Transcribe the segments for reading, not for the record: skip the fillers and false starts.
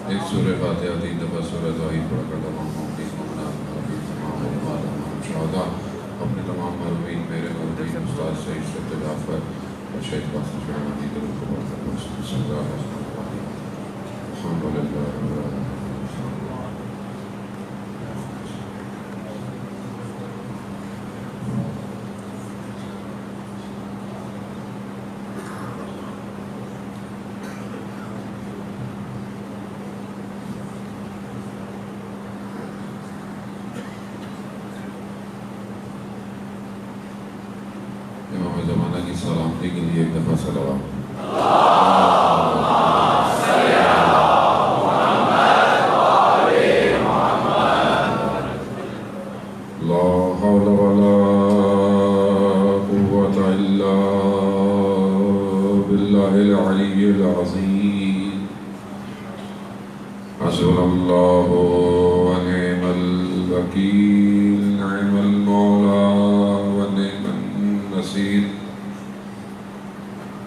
ایک سورہ فاتحہ 3 دفعہ سورہ توحید پڑھ کر تمام مومنین مومنات تمام علماء تمام شہداء اپنے تمام مرحومین میرے مرحومین استاد سعید ستر جعفر اور شہید قاسم شہرانی کے روح کو پڑھ کر بسم اللہ الرحمن الرحیم الحمد للہ رب العالمین. امام زمانہ کی سلامتی کے لیے ایک دفعہ صلوات. لا حول ولا قوة إلا بالله العلي العظيم. حسبنا الله ونعم الوكيل نعم المولى ونعم النصير.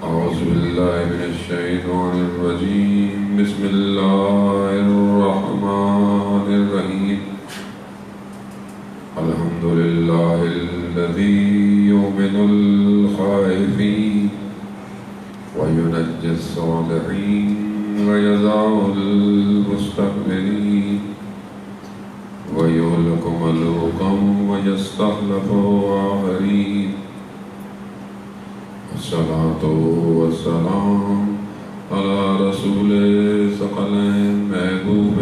أعوذ بالله من الشيطان الرجيم. بسم الله الرحمن الرحيم. الحمد لله الذي يؤمن الخائفين وينجي الصالحين ويدع المستكبرين ويهلك ملوكا ويستخلف آخرين. الصلاة والسلام على رسول ثقلين محبوب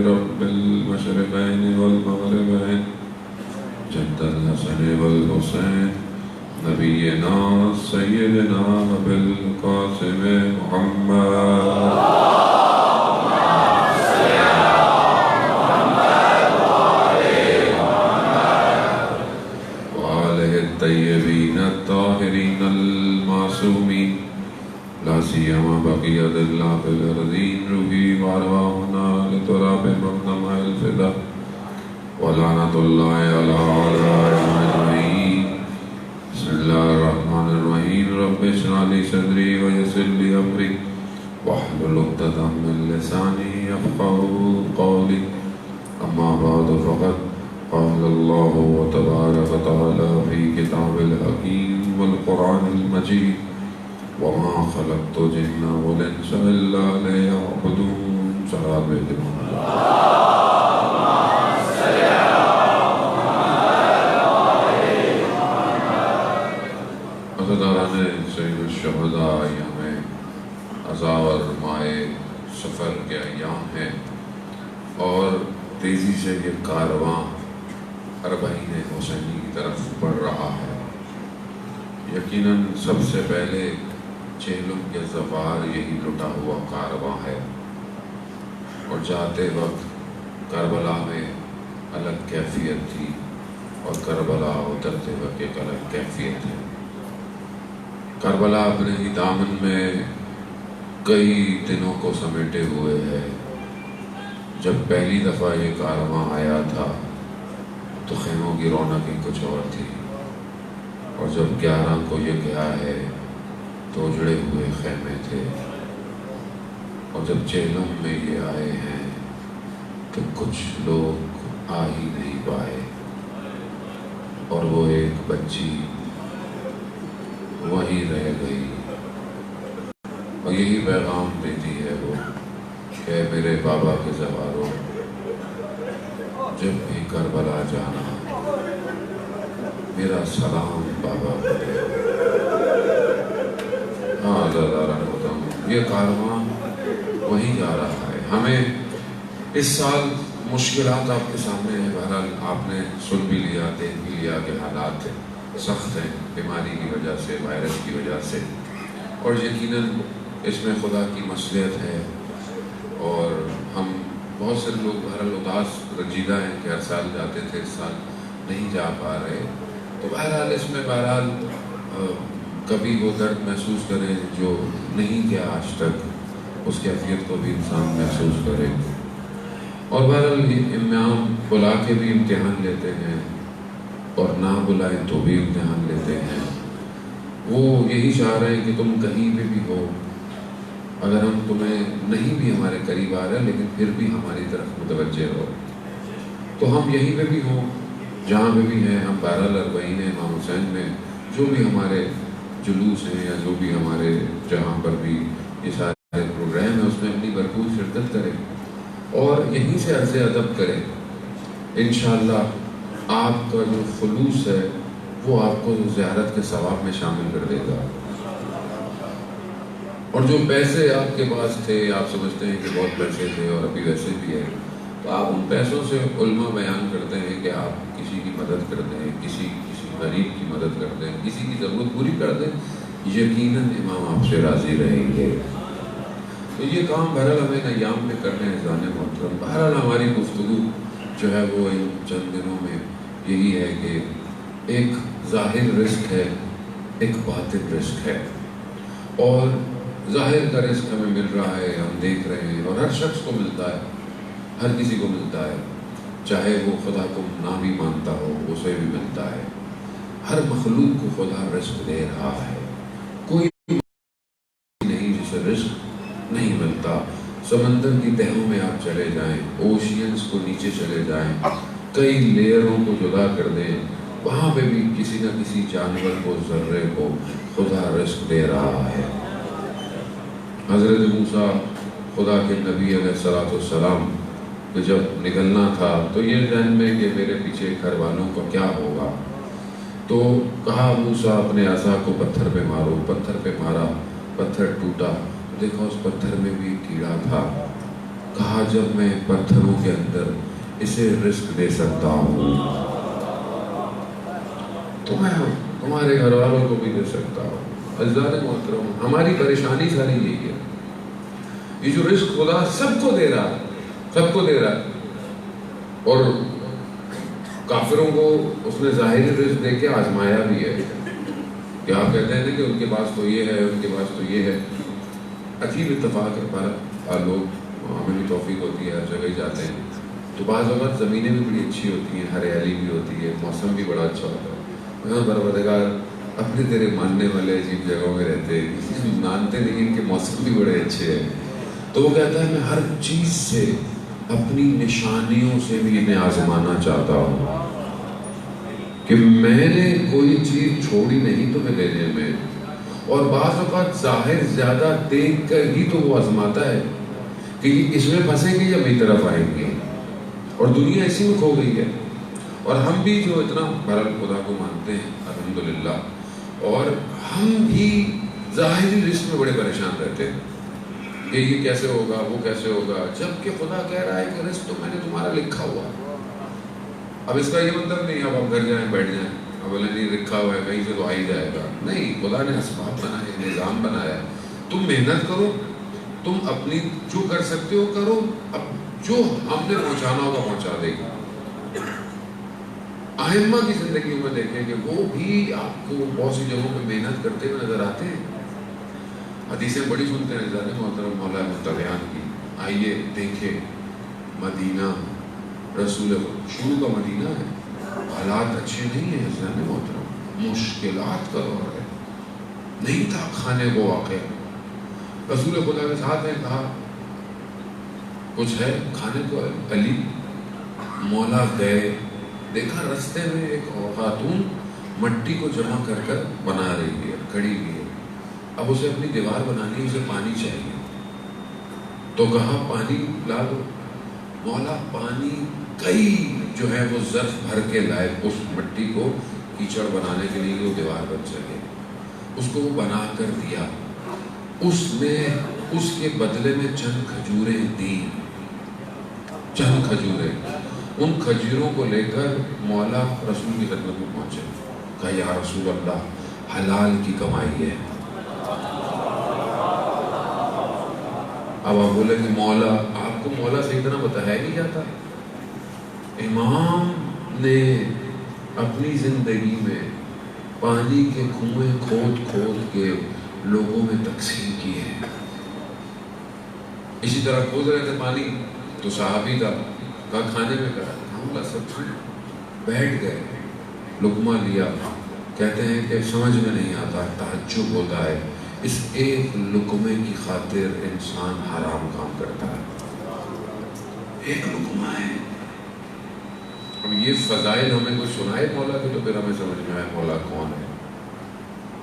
رب المشرقين والمغربين جد الحسن والحسين نبينا سيدنا بالقاسم محمد الطيبين الطاهرين المعصومين لا سيما بقية الله في الأرضين روحي وأرواحنا لتراب مقدمة الفداء ولعنة الله على أعدائهم أجمعين. بسم الله الرحمن الرحيم. رب اشرح لي صدري ويسر لي أمري واحلل عقدة من لساني يفقهوا قولي. أما بعد فقد قال الله تبارك وتعالى في كتاب الحكيم والقرآن المجيد وما خلقت الجن والإنس إلا ليعبدون. صلاة بإذن عزاداران سید الشہداء ایام عزاور مائے سفر کے ایام ہیں اور تیزی سے یہ کارواں اربعین حسینی کی طرف بڑھ رہا ہے. یقیناً سب سے پہلے چہلم کے ظفار یہی لٹا ہوا کارواں ہے اور جاتے وقت کربلا میں الگ کیفیت تھی اور کربلا اترتے وقت ایک الگ کیفیت ہے. کربلا اپنے ہی دامن میں کئی دنوں کو سمیٹے ہوئے ہے. جب پہلی دفعہ یہ کارواں آیا تھا تو خیموں کی رونق ہی کچھ اور تھی اور جب 11 کو یہ گیا ہے تو اجڑے ہوئے خیمے تھے اور جب چہلم میں یہ آئے ہیں تو کچھ لوگ آ ہی نہیں پائے اور وہ ایک بچی وہیں رہ گئی اور یہی پیغام دیتی ہے وہ کہ میرے بابا کے زواروں جب بھی کربلا جانا میرا سلام بابا کو دے. ہاں عزاداران بتاؤں یہ کارواں وہیں جا رہا ہے. ہمیں اس سال مشکلات آپ کے سامنے ہیں. بہرحال آپ نے سن بھی لیا دیکھ بھی لیا کہ حالات سخت ہیں بیماری کی وجہ سے وائرس کی وجہ سے اور یقیناً اس میں خدا کی مصلحت ہے اور ہم بہت سے لوگ بہرحال اداس رنجیدہ ہیں کہ ہر سال جاتے تھے اس سال نہیں جا پا رہے. تو بہرحال اس میں بہرحال کبھی وہ درد محسوس کرے جو نہیں کیا آج تک اس کیفیت کو بھی انسان محسوس کرے. اور بہرحال امام بلا کے بھی امتحان لیتے ہیں اور نہ بلائیں تو بھی امتحان لیتے ہیں. وہ یہی چاہ رہے ہیں کہ تم کہیں پہ بھی ہو اگر ہم تمہیں نہیں بھی ہمارے قریب آ رہے ہیں لیکن پھر بھی ہماری طرف متوجہ ہو، تو ہم یہیں پہ بھی ہوں، جہاں پہ بھی ہیں ہم 12 امام حسین میں جو بھی ہمارے جلوس ہیں یا جو بھی ہمارے جہاں پر بھی یہ سارے پروگرام ہیں اس میں اپنی بھرپور شرکت کریں اور یہیں سے عرض ادب کریں. انشاءاللہ آپ کا جو خلوص ہے وہ آپ کو زیارت کے ثواب میں شامل کر دے گا. اور جو پیسے آپ کے پاس تھے، آپ سمجھتے ہیں کہ بہت پیسے تھے اور ابھی ویسے بھی ہے، تو آپ ان پیسوں سے علماء بیان کرتے ہیں کہ آپ کسی کی مدد کر دیں، کسی غریب کی مدد کر دیں، کسی کی ضرورت پوری کر دیں، یقیناً امام آپ سے راضی رہیں گے. تو یہ کام بہرحال ہمیں ایام میں کرنے ہیں عزیزان محترم. بہرحال ہماری گفتگو جو ہے وہ ان چند دنوں میں یہی ہے کہ ایک ظاہر رزق ہے، ایک باطن رزق ہے. اور ظاہر کا رزق ہمیں مل رہا ہے، ہم دیکھ رہے ہیں، اور ہر شخص کو ملتا ہے، ہر کسی کو ملتا ہے، چاہے وہ خدا کو نہ بھی مانتا ہو اسے بھی ملتا ہے. ہر مخلوق کو خدا رزق دے رہا ہے، کوئی نہیں جسے رزق نہیں ملتا. سمندر کی تہوں میں آپ چلے جائیں، اوشینز کو نیچے چلے جائیں، کئی لیئروں کو جدا کر دیں، وہاں پہ بھی کسی نہ کسی جانور کو، ذرے کو خدا رزق دے رہا ہے. حضرت موسیٰ خدا کے نبی علیہ السلام کہ جب نکلنا تھا تو یہ ذہن میں کہ میرے پیچھے گھر والوں کا کیا ہوگا، تو کہا موسیٰ اپنے عصا کو پتھر پہ مارو. پتھر پہ مارا، پتھر ٹوٹا، دیکھا اس پتھر میں بھی کیڑا تھا. کہا جب میں پتھروں کے اندر اسے رزق دے سکتا ہوں تو میں تمہارے گھر والوں کو بھی دے سکتا ہوں. عزیزان محترم، ہماری پریشانی ساری یہی ہے، یہ جو رزق خدا سب کو دے رہا ہے، سب کو دے رہا ہے. اور کافروں کو اس نے ظاہری رزق دے کے آزمایا بھی ہے کہ آپ کہتے ہیں کہ ان کے پاس تو یہ ہے، ان کے پاس تو یہ ہے. عجیب اتفاق ہے، ہمارا لوگ ہمیں بھی توفیق ہوتی ہے، ہر جگہ ہی جاتے ہیں تو بعض اوقات زمینیں بھی بڑی اچھی ہوتی ہیں، ہریالی بھی ہوتی ہے، موسم بھی بڑا اچھا ہوتا ہے. پروردگار اپنے تیرے ماننے والے عجیب جگہوں میں رہتے ہیں، کسی بھی مانتے نہیں، ان کے موسم بھی بڑے اچھے ہیں. تو وہ کہتا ہے میں ہر چیز سے، اپنی نشانیوں سے بھی انہیں آزمانا چاہتا ہوں کہ میں نے کوئی چیز چھوڑی نہیں تمہیں دینے میں. اور بعض اوقات ظاہر زیادہ دیکھ کر ہی تو وہ آزماتا ہے کہ یہ اس میں پھنسیں گے یا میری طرف آئیں گے. اور دنیا اسی میں کھو گئی ہے. اور ہم بھی جو اتنا بہرحال خدا کو مانتے ہیں الحمدللہ، اور ہم بھی ظاہری رزق میں بڑے پریشان رہتے ہیں کہ یہ کیسے ہوگا، وہ کیسے ہوگا، جبکہ خدا کہہ رہا ہے کہ رزق تو میں نے تمہارا لکھا ہوا. اب اس کا یہ مطلب نہیں اب آپ گھر جائیں بیٹھ جائیں، اب نہیں لکھا ہوا ہے کہیں سے تو آ ہی جائے گا. نہیں، خدا نے اسباب بنائے، نظام بنایا ہے. تم محنت کرو، تم اپنی جو کر سکتے ہو کرو، اب جو ہم نے پہنچانا ہوگا پہنچا دے گا. ائمہ کی زندگی میں دیکھیں کہ وہ بھی آپ کو بہت سی جگہوں پہ محنت کرتے ہوئے نظر آتے ہیں. حدیثیں بڑی سنتے ہیں عزیزان محترم مولا متقیان کی. آئیے دیکھیں مدینہ، رسول شروع کا مدینہ ہے، حالات اچھے نہیں ہیں عزیزان محترم، مشکلات کا دور ہے، نہیں تھا کھانے کو واقع. رسول خدا کے ساتھ نے کہا کچھ ہے کھانے کو؟ علی. مولا گئے، دیکھا رستے میں ایک خاتون مٹی کو جمع کر کر بنا رہی ہے، کھڑی ہوئی ہے. اب اسے اپنی دیوار بنانی ہے، اسے پانی چاہیے. تو کہا پانی لا دو. مولا پانی کئی جو ہے وہ ظرف بھر کے لائے اس مٹی کو کیچڑ بنانے کے لیے وہ دیوار بن سکے. اس کو وہ بنا کر دیا. اس نے اس کے بدلے میں چند کھجوریں دی، چند کھجوریں. ان کھجوروں کو لے کر مولا رسول کی خدمت میں پہنچے. کہا یا رسول اللہ حلال کی کمائی ہے. اب آپ بولے کہ مولا، آپ کو مولا صحیح طرح بتایا نہیں جاتا. امام نے اپنی زندگی میں پانی کے کنویں کھود کھود کے لوگوں میں تقسیم کیے ہیں. اسی طرح کھود رہے تھے پانی تو صحابی تھا، کہا کھانے میں کہا سب بیٹھ گئے، لقمہ لیا. کہتے ہیں کہ سمجھ میں نہیں آتا، تعجب ہوتا ہے اس ایک لقمے کی خاطر انسان حرام کام کرتا ہے. ایک لقمہ ہے. اب یہ فضائل ہمیں کوئی سنائے مولا کے تو پھر ہمیں سمجھ میں آئے مولا کون ہے.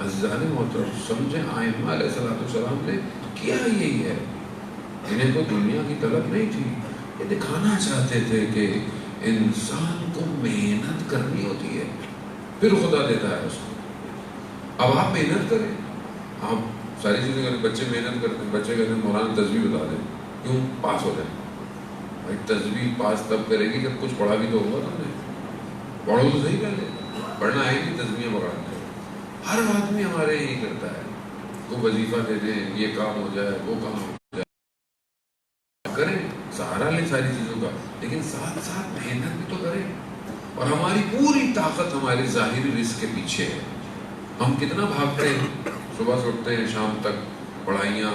عزیزان محترم سمجھیں ائمہ علیہ السلام نے کیا یہی ہے. انہیں کوئی دنیا کی طلب نہیں تھی. یہ دکھانا چاہتے تھے کہ انسان کو محنت کرنی ہوتی ہے پھر خدا دیتا ہے اس کو. اب آپ محنت کریں, آپ ساری چیزیں کریں. بچے محنت کرتے ہیں, بچے کہتے ہیں مولانا تسبیح بتا دیں, کیوں پاس ہو جائیں. بھائی تسبیح پاس تب کرے گی جب کچھ پڑھا بھی تو ہوگا. تم نے پڑھو تو صحیح پہلے, پڑھنا ہے کہ تسبیحیں پکڑاتے ہیں. ہر آدمی ہمارے یہی کرتا ہے, وہ وظیفہ دے دیں, یہ کام ہو جائے, وہ کام ہو جائے, کریں سہارا لیں ساری چیزوں کا, لیکن ساتھ ساتھ محنت بھی تو کریں. اور ہماری پوری طاقت ہمارے ظاہری رزق کے پیچھے ہے. ہم کتنا بھاگتے ہیں, صبح سے اٹھتے ہیں شام تک, پڑھائیاں,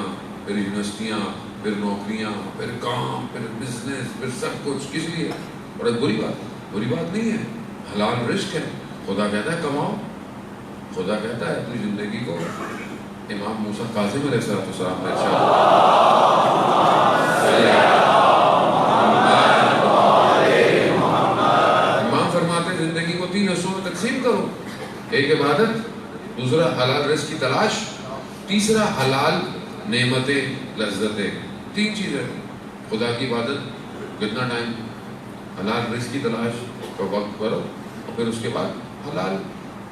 پھر یونیورسٹیاں, پھر نوکریاں, پھر کام, پھر بزنس, پھر سب کچھ. کس لیے؟ اور بری بات نہیں ہے, حلال رزق ہے. خدا کہتا ہے کماؤ. خدا کہتا ہے اپنی زندگی کو. امام موسیٰ کاظم علیہ السلام نے امام فرماتے زندگی کو 3 حصوں میں تقسیم کرو. ایک عبادت, دوسرا حلال رزق کی تلاش, تیسرا حلال نعمتیں, لذتیں. 3 چیزیں. خدا کی عبادت کتنا ٹائم, حلال رزق کی تلاش کا وقت کرو, اور پھر اس کے بعد حلال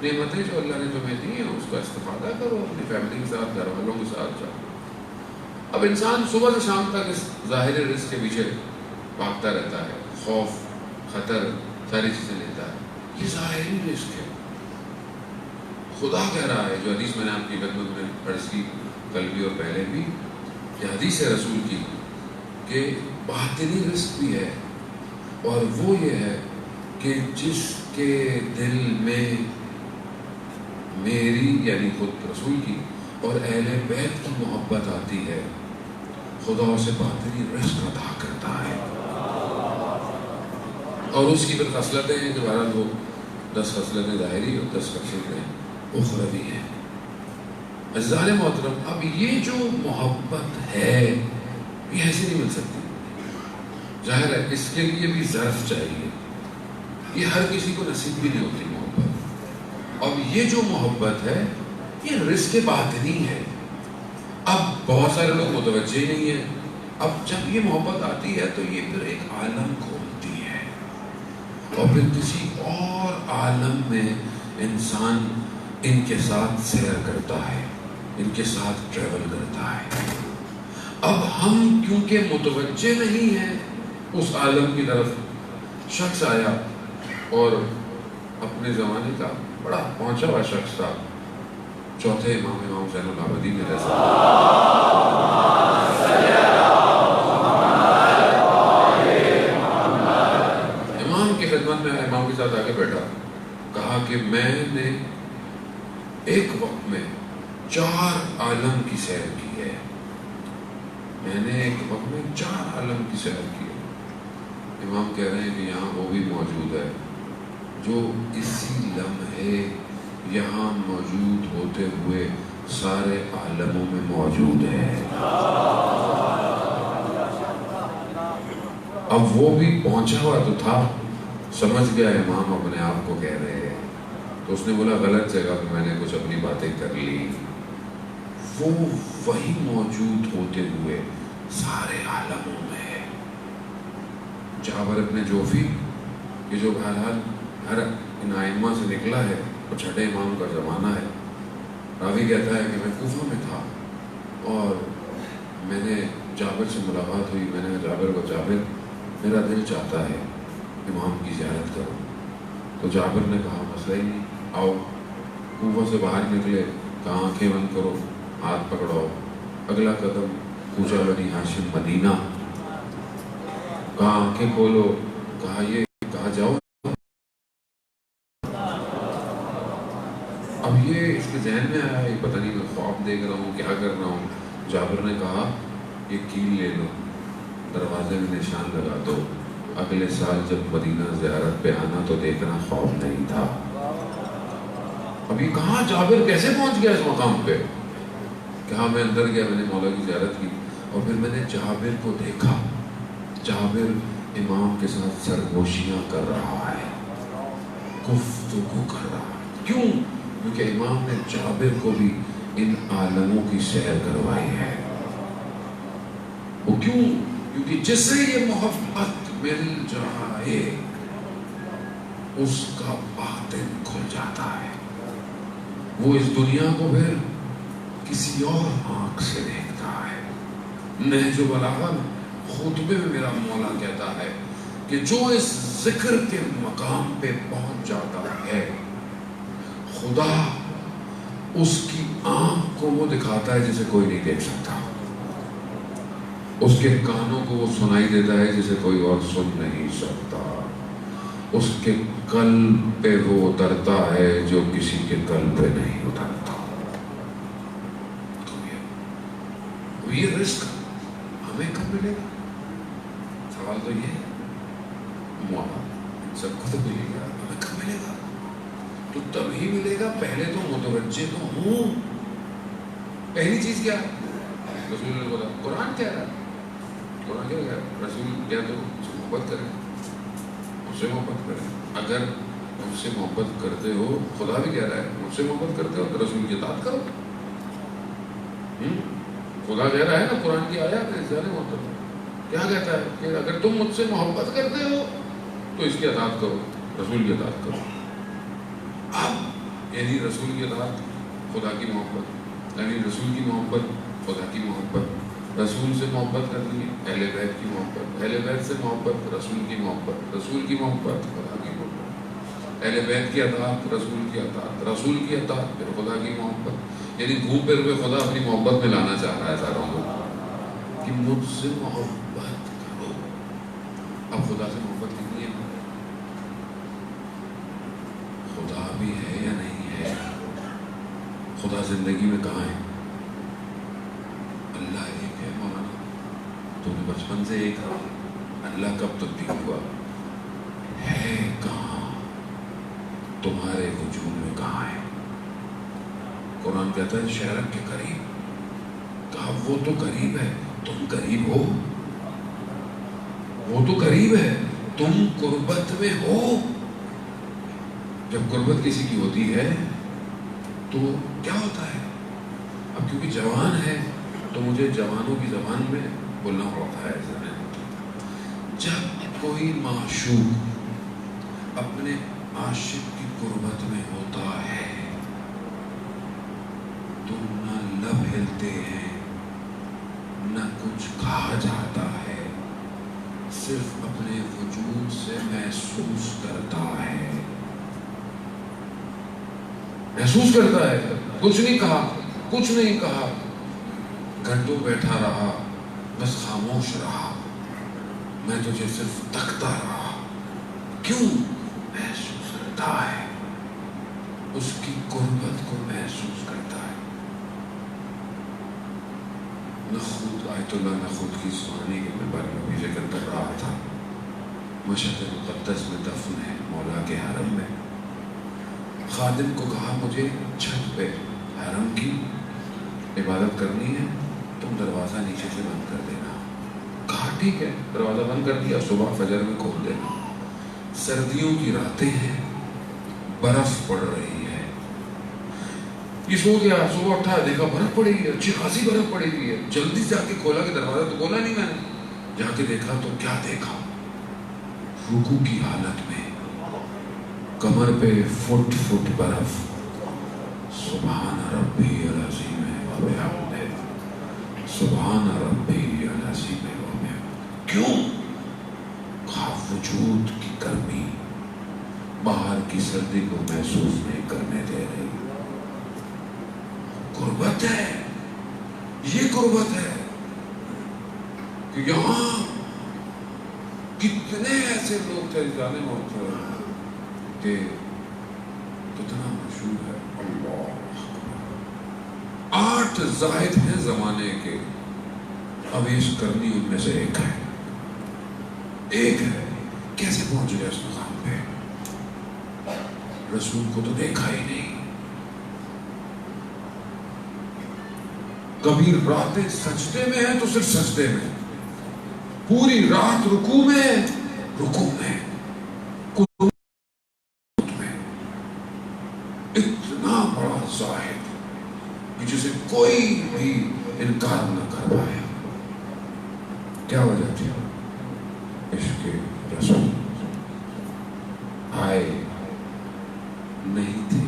نعمتیں جو اللہ نے تمہیں دی ہیں اس کا استفادہ کرو, اپنی فیملی کے ساتھ, گھر والوں کے ساتھ جاؤ. اب انسان صبح سے شام تک اس ظاہری رزق کے پیچھے بھاگتا رہتا ہے, خوف, خطر, ساری چیزیں لیتا ہے. یہ ظاہری رزق ہے. خدا کہہ رہا ہے, جو حدیث میں نے آپ کی خدمت میں عرض کی کل بھی اور پہلے بھی, یہ حدیث ہے رسول کی, کہ باطنی رزق بھی ہے, اور وہ یہ ہے کہ جس کے دل میں میری یعنی خود رسول کی اور اہل بیت کی محبت آتی ہے, خدا اسے باطنی رزق عطا کرتا ہے. اور اس کی پھر خصلتیں ہیں کہ بہرحال وہ 10 خصلتیں ظاہری اور 10 خصلتیں اخروی ہیں. عزیزان محترم, اب یہ جو محبت ہے یہ ایسے نہیں مل سکتی. ظاہر ہے اس کے لیے بھی ظرف چاہیے, یہ ہر کسی کو نصیب بھی نہیں ہوتی محبت. اب یہ جو محبت ہے یہ رزق باطنی ہے. اب بہت سارے لوگ متوجہ ہی نہیں ہیں. اب جب یہ محبت آتی ہے تو یہ پھر ایک عالم کھولتی ہے, اور پھر کسی اور عالم میں انسان ان کے ساتھ سیر کرتا ہے, ان کے ساتھ ٹریول کرتا ہے. اب ہم کیونکہ متوجہ نہیں ہیں اس عالم کی طرف. شخص آیا اور اپنے زمانے کا بڑا پہنچا ہوا شخص تھا, چوتھے امام زین العابدین نے رضا. امام کی خدمت میں امام کے ساتھ آگے بیٹھا, کہا کہ میں نے ایک وقت میں 4 عالم کی سیر کی ہے. میں نے ایک وقت میں 4 عالم کی سیر کی ہے. امام کہہ رہے ہیں کہ یہاں وہ بھی موجود ہے جو اسی لمحے یہاں موجود ہوتے ہوئے سارے عالموں میں موجود ہے. اب وہ بھی پہنچا ہوا تو تھا, سمجھ گیا امام اپنے آپ کو کہہ رہے ہیں, تو اس نے بولا غلط جگہ پہ میں نے کچھ اپنی باتیں کر لی. وہ وہی موجود ہوتے ہوئے سارے عالموں میں ہے. جابر ابن جوفی, یہ جو بہرحال ہر ان ائمہ سے نکلا ہے, اور چھٹے امام کا زمانہ ہے, راوی کہتا ہے کہ میں کوفہ میں تھا اور میں نے جابر سے ملاقات ہوئی. میں نے جابر کو, جابر میرا دل چاہتا ہے امام کی زیارت کرو. تو جابر نے کہا مسئلہ ہی نہیں, آؤ. کوفہ سے باہر نکلے, کہا آنکھیں بند کرو, ہاتھ پکڑاؤ, اگلا قدم کوچہ بنی ہاشم مدینہ. کہا آنکھیں کھولو, کہا یہ, کہا جاؤ. اب یہ اس کے ذہن میں آیا, یہ پتہ نہیں میں خواب دیکھ رہا ہوں, کیا کر رہا ہوں. جابر نے کہا یہ کیل لے لو, دروازے میں نشان لگا دو, اگلے سال جب مدینہ زیارت پہ آنا تو دیکھنا خواب نہیں تھا. اب یہ کہاں جابر کیسے پہنچ گیا اس مقام پہ کہ ہاں میں اندر گیا، میں نے مولا کی زیارت کی، اور پھر میں نے جابر کو دیکھا، جابر امام کے ساتھ سرگوشیاں کر رہا ہے، گفتگو کر رہا ہے۔ کیوں؟ کیونکہ امام نے جابر کو بھی ان عالموں کی سیر کروائی ہے۔ وہ کیوں؟ کیونکہ جس سے یہ محبت مل جائے اس کا باطن کھل جاتا ہے، وہ اس دنیا کو پھر کسی اور آنکھ سے دیکھتا ہے۔ نہج البلاغہ خطبے میں میرا مولا کہتا ہے کہ جو اس ذکر کے مقام پہ پہنچ جاتا ہے، خدا اس کی آنکھ کو وہ دکھاتا ہے جسے کوئی نہیں دیکھ سکتا، اس کے کانوں کو وہ سنائی دیتا ہے جسے کوئی اور سن نہیں سکتا، اس کے قلب پہ وہ اترتا ہے جو کسی کے قلب پہ نہیں اترتا۔ تو یہ رزق ہمیں کب ملے گا؟ سوال تو یہ ہے، سب کو تو ملے گا، ہمیں کب ملے گا؟ تو تب ہی ملے گا، پہلے تو متوجہ تو ہوں۔ پہلی چیز کیا؟ رسول نے بولا، قرآن کہہ رہا ہے، قرآن کیا کہہ رہا ہے؟ رسول کیا تو محبت کریں، اس سے محبت کریں۔ اگر مجھ سے محبت کرتے ہو، خدا بھی کہہ رہا ہے مجھ سے محبت کرتے ہو تو رسول کی اطاعت کرو۔ خدا کہہ رہا ہے نا، قرآن کی آیات ہے، زیادہ محبت کیا کہتا ہے کہ اگر تم مجھ سے محبت کرتے ہو تو اس کی اطاعت کرو، رسول کی اطاعت کرو۔ اب یعنی رسول کی اطاعت خدا کی محبت، یعنی رسول کی محبت خدا کی محبت، رسول سے محبت کرنی اہل بیت کی محبت، اہل بیت سے محبت رسول کی محبت، رسول کی محبت خدا کی محبت، اہل بیت کی اطاعت رسول کی اطاعت، رسول کی اطاعت پھر خدا کی محبت۔ یعنی گھوم پھر ہوئے خدا اپنی محبت میں لانا چاہ رہا ہے ساروں کو کہ مجھ سے محبت کرو۔ اب خدا سے محبت کتنی ہے؟ خدا بھی ہے یا نہیں ہے؟ خدا زندگی میں کہاں ہے؟ اللہ ایک ہے مولانا، تمہیں بچپن سے ایک ہے، اللہ کب تبدیل ہوا؟ ہے کہاں؟ تمہارے وجود میں کہاں ہے؟ قرآن کہتا ہے شہرک کے قریب، کہا وہ تو قریب ہے، تم قریب ہو؟ وہ تو قریب ہے، تم قربت میں ہو؟ جب قربت کسی کی ہوتی ہے تو کیا ہوتا ہے؟ اب کیونکہ جوان ہے تو مجھے جوانوں کی زبان میں بولنا پڑتا ہے، ایسا نہیں ہوتا۔ جب کوئی معشوق اپنے عاشق کی قربت میں ہوتا ہے تو نہ لب ہلتے ہیں، نہ کچھ کہا جاتا ہے، صرف اپنے وجود سے محسوس کرتا ہے، محسوس کرتا ہے، کچھ نہیں کہا، کچھ نہیں کہا، گھنٹوں بیٹھا رہا، بس خاموش رہا، میں تجھے صرف تکتا رہا۔ کیوں؟ محسوس کرتا ہے، اس کی قربت کو محسوس کرتا ہے۔ نخود آیت اللہ نخود کی سوانی کے میں بارے میں بھی ذکر کر رہا تھا، مشہد مقدس میں دفن ہے مولا کے حرم میں۔ خادم کو کہا مجھے چھت پہ حرم کی عبادت کرنی ہے، تم دروازہ نیچے سے بند کر دینا۔ کہا ٹھیک ہے، دروازہ بند کر دیا، صبح فجر میں کھول دینا۔ سردیوں کی راتیں ہیں، برف پڑ رہی ہے، یہ سو گیا، صبح اٹھا دیکھا برف پڑی ہے، اچھی خاصی برف پڑی ہوئی ہے، جلدی جا کے کھولا کہ دروازہ تو کھولا نہیں میں نے، جا کے دیکھا تو کیا دیکھا؟ رکوع کی حالت میں کمر پہ فٹ فٹ برف، سبحان ربی العظیم و بحمدہ، سبحان ربی العظیم و بحمدہ۔ کیوں؟ کہا وجود کی گرمی باہر کی سردی کو محسوس نہیں کرنے دے رہی۔ قربت ہے، یہ قربت ہے کہ یہاں کتنے ایسے لوگ تھے جانے میں کہ کتنا مشہور ہے، اللہ 8 زاہد ہیں زمانے کے، اویس کرنی ان میں سے ایک ہے، ایک ہے۔ کیسے پہنچ گیا اس مقام پہ؟ رسول کو تو دیکھا ہی نہیں، کبھی راتیں سجدے میں ہیں تو صرف سجدے میں، پوری رات رکوع میں، رکوع میں، قنوت میں، اتنا بڑا زاہد کہ جسے کوئی بھی انکار نہ کر پائے۔ کیا وجہ تھی؟ عشق رسول۔ آئے نہیں تھے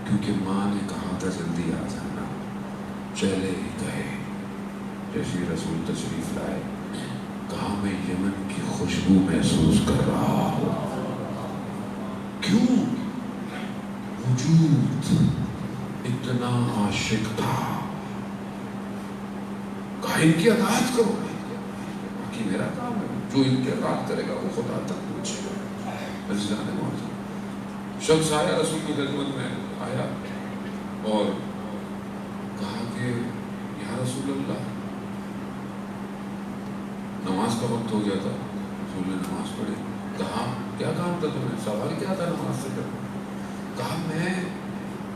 کیونکہ ماں نے کہا تھا جلدی آ جانا، چلے ہی گئے۔ جیسے رسول تشریف لائے، کہا میں یمن کی خوشبو محسوس کر رہا ہوں۔ کیوں؟ وجود اتنا عاشق تھا۔ کہا ان کی اطاعت کرو، باقی میرا کام ہے، جو ان کے اطاعت کرے گا وہ خدا تک پہنچے گا۔ عزیزان مولانا، شخص آیا رسول کی خدمت میں، آیا اور کہا کہ یا رسول اللہ، نماز کا وقت ہو گیا تھا۔ رسول نے نماز پڑھی۔ کہا کیا کام تھا تمہیں؟ سوال کیا تھا نماز سے کرنا؟ کہا میں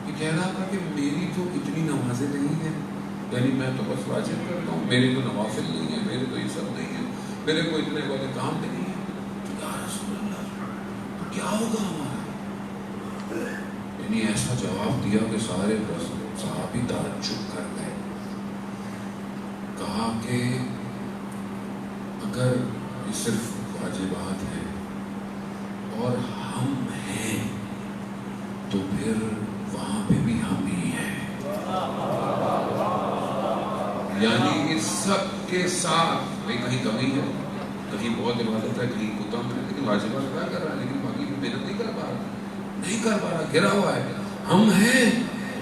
یہ کہہ رہا تھا کہ میری تو اتنی نمازیں نہیں ہیں، یعنی میں تو بس واجب کرتا ہوں، میری تو نوافل نہیں ہے، میرے تو یہ سب نہیں ہے، میرے کو اتنے والے کام بھی نہیں ہے۔ تو یا رسول اللہ تو کیا ہوگا ہمارا؟ یعنی ایسا جواب دیا کہ سارے صحابی تعجب کر گئے۔ کہا کہ اگر یہ صرف واجبات ہیں اور ہم ہیں تو پھر وہاں پہ بھی ہم ہی ہیں، یعنی اس سب کے ساتھ بھئی کہیں کمی ہے، کہیں بہت عبادت ہے، کہیں کتم ہے، لیکن واجبات کیا کر رہا ہے، لیکن باقی محنت نہیں کر پا رہا، گرا ہوا ہے۔ ہم ہیں،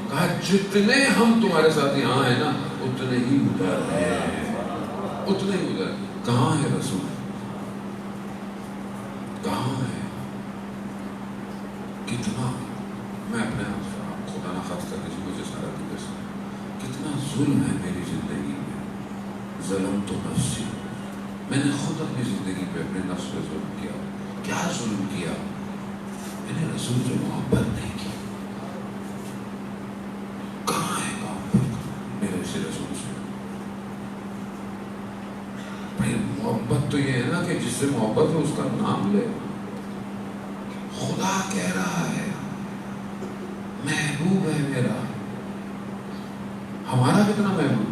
کہا جتنے ہم تمہارے ساتھ یہاں ہیں نا اتنے ہی ادھر ہیں، اتنے ہی ادھر۔ کہاں ہے رسول؟ کہاں ہے؟ کتنا میں اپنے آپ خدا نہ خاص کر کسی مجھے سارا دن سے کتنا ظلم ہے میری زندگی میں۔ ظلم تو نفسی، میں نے خود اپنی زندگی پہ اپنے نفس پہ ظلم کیا۔ کیا ظلم کیا؟ میں نے رسول سے محبت نہیں کی۔ کہاں ہے محبت میرے سے رسول سے؟ بھائی محبت تو یہ ہے نا کہ جس سے محبت ہے اس کا نام لے۔ خدا کہہ رہا ہے محبوب ہے میرا، ہمارا کتنا محبوب؟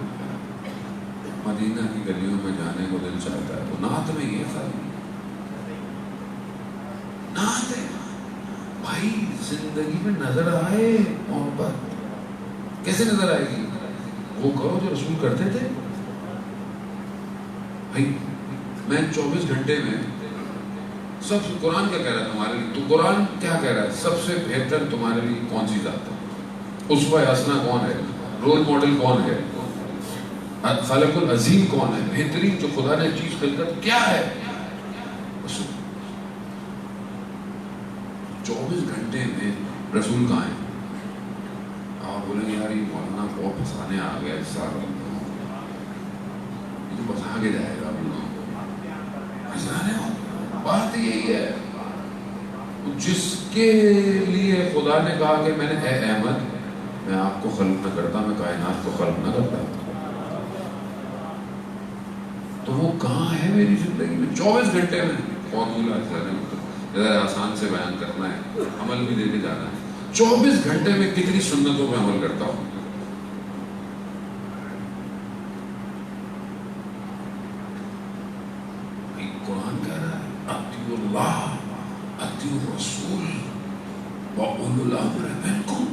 مدینہ کی گلیوں میں جانے کو دل چاہتا ہے تو نعت میں یہ خالی نعت ہے۔ بھائی زندگی میں نظر آئے محبت، کیسے نظر آئے گی؟ وہ کرو جو رسول کرتے تھے۔ بھائی میں 24 گھنٹے میں سب سے قرآن کیا کہہ رہا ہے تمہارے لیے؟ تو قرآن کیا کہہ رہا ہے؟ سب سے بہتر تمہارے لیے کون سی ذات ہے؟ اسوہ حسنہ کون ہے؟ رول ماڈل کون ہے؟ خالق العظیم کون ہے؟ بہترین جو خدا نے چیز خلقت کیا ہے؟ رسول۔ 24 گھنٹے میں رسول کہاں ہے؟ آپ بولیں گے یار یہ مولانا بہت پھنسانے آ گیا اس سال، یہ تو پھنسا کے جائے گا پھنسانے۔ بات یہی ہے، جس کے لیے خدا نے کہا کہ میں نے اے احمد میں آپ کو خلق نہ کرتا، میں کائنات کو خلق نہ کرتا، تو وہ کہاں ہے میری زندگی میں؟ 24 گھنٹے میں فارمولا ذرا آسان سے بیان کرنا ہے، عمل بھی دے کے جانا ہے۔ 24 گھنٹے میں کتنی سنتوں پہ عمل کرتا ہوں؟ قرآن کہہ رہا ہے اطیعوا اللہ اطیعوا الرسول واولو الامر منکم،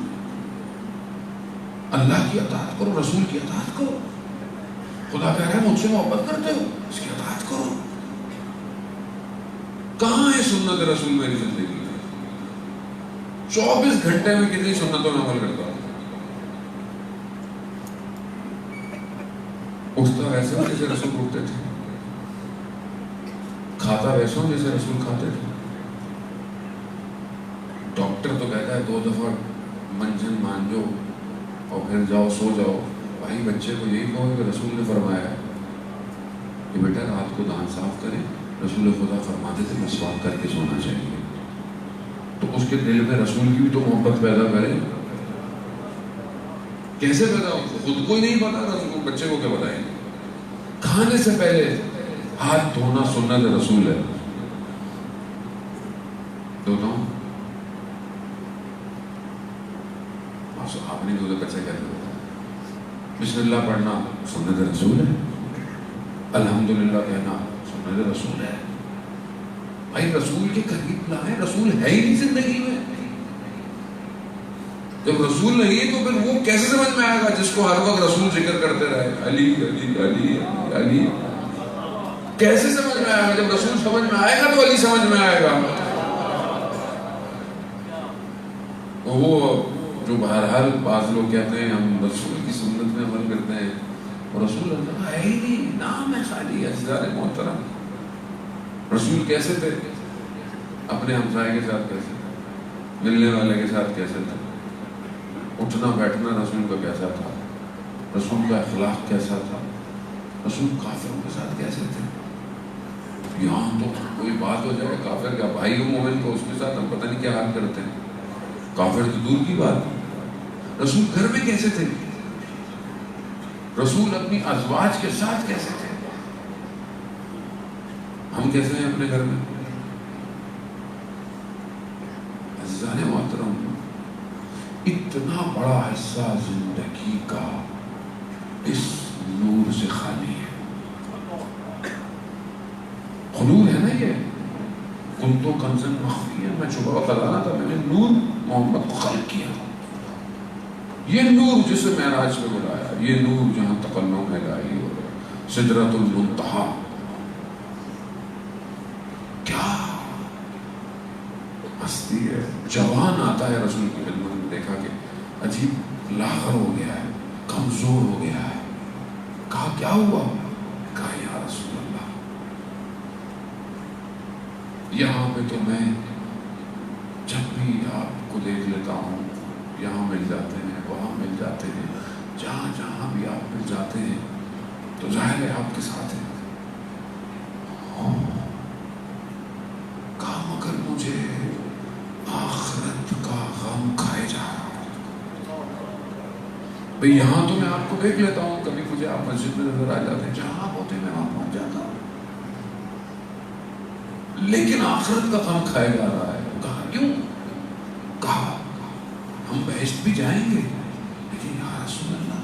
اللہ کی اطاعت کرو، رسول کی اطاعت کرو۔ خدا کہہ رہا ہے مجھ سے محبت کرتے ہو، اس کی اطاعت کرو۔ کہاں ہے سنت رسول میری زندگی میں؟ 24 گھنٹے میں کتنی سنتوں میں عمل کرتا ہوں؟ اٹھتا ویسے ہوں جیسے رسول اٹھتے تھے، کھاتا ویسے ہوں جیسے رسول کھاتے تھے۔ ڈاکٹر تو کہتا ہے 2 دفعہ منجن مانجو اور پھر جاؤ سو جاؤ۔ بھائی بچے کو یہی کہو کہ رسول نے فرمایا ہے کہ بیٹا رات کو دانت صاف کریں، رسول خدا فرماتے تھے مسواک کر کے سونا چاہیے، تو اس کے دل میں رسول کی بھی تو محبت پیدا کرے۔ کیسے پیدا ہو؟ خود کو ہی نہیں پتا، رسول بچے کو کیا بتائیں گے؟ کھانے سے پہلے ہاتھ دھونا سنت رسول ہے. دھوتا ہوں آپ نہیں دھوتے بچے کیسے ہوتا؟ بسم اللہ پڑھنا سنت رسول ہے. الحمدللہ کہنا سنت رسول ہے. بھائی رسول کے قریب لائیں، رسول ہے ہی نہیں زندگی میں. جب رسول نہیں ہے تو پھر وہ کیسے سمجھ میں آئے گا جس کو ہر وقت رسول ذکر کرتے رہے علی علی علی علی؟ کیسے سمجھ میں آئے گا؟ جب رسول سمجھ میں آئے گا تو علی سمجھ میں آئے گا. وہ جو بہرحال بعض لوگ کہتے ہیں ہم رسول کی سنت میں عمل کرتے ہیں، اور رسول اللہ ہے ہی نہیں، نام ہے خالی. عزیزان محترم، رسول کیسے تھے؟ اپنے ہمسائے کے ساتھ کیسے تھے؟ ملنے والے کے ساتھ کیسے تھے؟ اٹھنا بیٹھنا رسول کا کیسا تھا؟ رسول کا اخلاق کیسا تھا؟ رسول کافروں کے ساتھ کیسے تھے؟ یہاں تو کوئی بات ہو جائے کافر کا بھائی ہو مومن کو، اس کے ساتھ ہم پتہ نہیں کیا حال کرتے ہیں. کافر تو دور کی بات. رسول گھر میں کیسے تھے؟ رسول اپنی ازواج کے ساتھ کیسے تھے؟ ہم کیسے ہیں اپنے گھر میں؟ عزیزان محترم، اتنا بڑا حصہ زندگی کا اس نور سے خالی ہے. خلود ہے نا یہ، کنتو کنزن مخفیا، میں چھپا خزانہ تھا، میں نے نور محمد کو خلق کیا. یہ نور جسے معراج میں بلایا، یہ نور جہاں تکلم میں لائی اور سدرۃ المنتہا. کیا ہستی ہے. جوان آتا ہے رسول کی خدمت میں، دیکھا کہ عجیب لاغر ہو گیا ہے، کمزور ہو گیا ہے. کہا کیا ہوا؟ کہا یا رسول اللہ یہاں پہ تو میں جب بھی آپ کو دیکھ لیتا ہوں، یہاں مل جاتے ہیں، وہاں مل جاتے ہیں، جہاں جہاں بھی آپ مل جاتے ہیں تو ظاہر ہے آپ کے ساتھ ہیں. کہا مگر مجھے آخرت کا غم کھائے جا رہا ہے. بھئی یہاں تو میں آپ کو دیکھ لیتا ہوں، کبھی مجھے آپ مسجد میں نظر آ جاتے ہیں، جہاں آپ ہوتے ہیں میں وہاں پہنچ جاتا ہوں، لیکن آخرت کا غم کھائے جا رہا ہے. کہا کیوں؟ کہا ہم بہشت بھی جائیں گے، لیکن یا رسول اللہ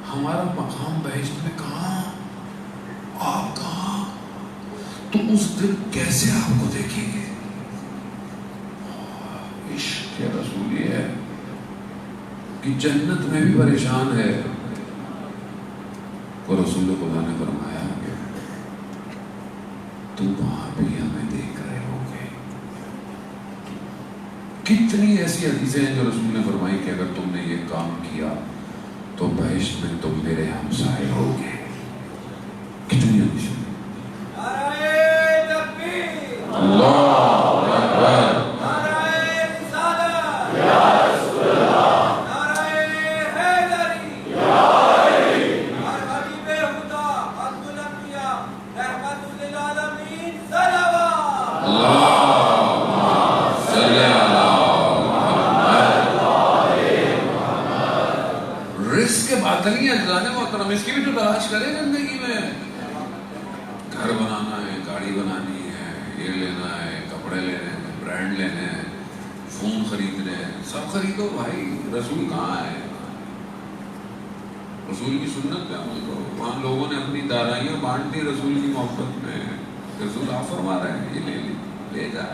ہمارا مقام بہشت میں کہاں، آپ کہاں، تو اس دن کیسے آپ کو دیکھیں گے؟ عشق رسول یہ ہے کہ جنت میں بھی پریشان ہے. اور رسول خدا نے فرمایا کہ تم وہاں بھی ہمیں دیکھ رہے ہو گے. کتنی ایسی حدیثیں ہیں جو رسول نے فرمائی کہ اگر تم نے یہ کام کیا تو بہشت میں تم میرے ہمسائے ہو گے. کتنی حدیثیں. اللہ اکبر. اس کی بھی تو تلاش کرے زندگی میں. گھر بنانا ہے، گاڑی بنانی ہے، یہ لینا ہے، کپڑے لینے ہیں، برانڈ لینے ہیں، فون خریدنے ہیں، سب خریدو بھائی. رسول کہاں ہے؟ رسول کی سنت پہ عمل کرو. وہاں لوگوں نے اپنی دارائیاں بانٹ دی رسول کی محبت میں. رسول آپ فرما رہے ہیں یہ لے جا.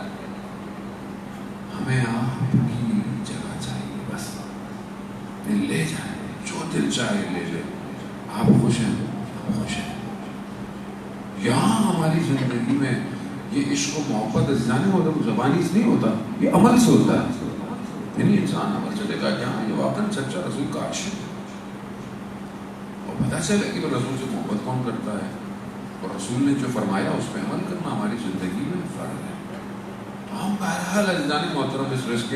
ہمیں آپ کی جگہ چاہیے، بس لے جائیں، جو دل چاہے لے لے. آپ خوش ہیں، ہم خوش ہیں. یہاں ہماری زندگی میں یہ عشق و محبت عزیزان محترم زبانی سے نہیں ہوتا، یہ عمل سے ہوتا ہے. یعنی انسان عمل سے دیکھا کہ ہاں یہ واقعا سچا رسول کا عاشق ہے، اور پتہ چلے کہ رسول سے محبت کون کرتا ہے، اور رسول نے جو فرمایا اس پہ عمل کرنا ہماری زندگی میں فرض ہے. تو ہم بہرحال عزیزان محترم اس رزق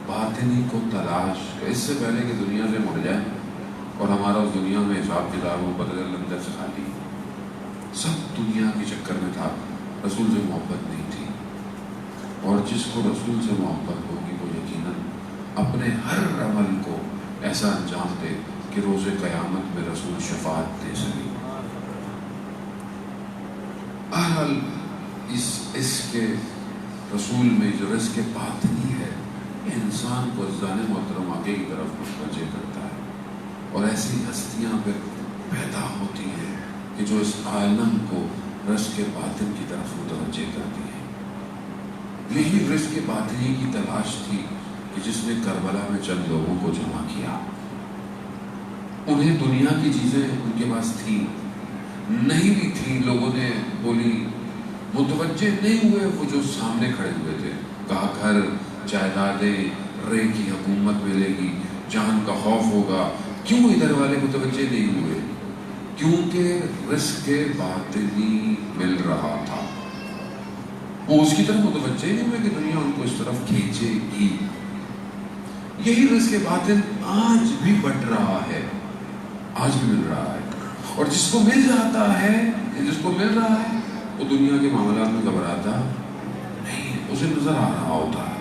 باطنی کو تلاش کہ اس سے پہلے کہ دنیا سے مر جائیں اور ہمارا اس دنیا میں حساب کتاب ہو، بدل اندر سے خالی. سب دنیا کے چکر میں تھا، رسول سے محبت نہیں تھی. اور جس کو رسول سے محبت ہوگی وہ یقیناً اپنے ہر عمل کو ایسا انجام دے کہ روز قیامت میں رسول شفاعت دے سکے۔ بہرحال اس کے رسول میں جو رزق باطنی ہے، انسان کو عزیزان محترم آگے کی طرف متوجہ کرتا ہے، اور ایسی ہستیاں پھر پیدا ہوتی ہیں کہ جو اس عالم کو رزق باطن کی طرف متوجہ کرتی ہیں۔ یہی رزق باطنی کی تلاش تھی کہ جس نے کربلا میں چند لوگوں کو جمع کیا۔ انہیں دنیا کی چیزیں ان کے پاس تھیں، نہیں بھی تھی، لوگوں نے بولی، متوجہ نہیں ہوئے وہ جو سامنے کھڑے ہوئے تھے۔ کہا گھر، جائیدادیں، رے کی حکومت ملے گی، جان کا خوف ہوگا۔ کیوں ادھر والے متوجہ نہیں ہوئے؟ کیونکہ رزق باطنی مل رہا تھا، وہ اس کی طرف متوجہ نہیں ہوئے کہ دنیا ان کو اس طرف کھینچے گی۔ یہی رزق باطن آج بھی بٹ رہا ہے، آج بھی مل رہا ہے، اور جس کو مل جاتا ہے، جس کو مل رہا ہے، وہ دنیا کے معاملات میں گھبراتا نہیں، اسے نظر آ رہا ہوتا ہے۔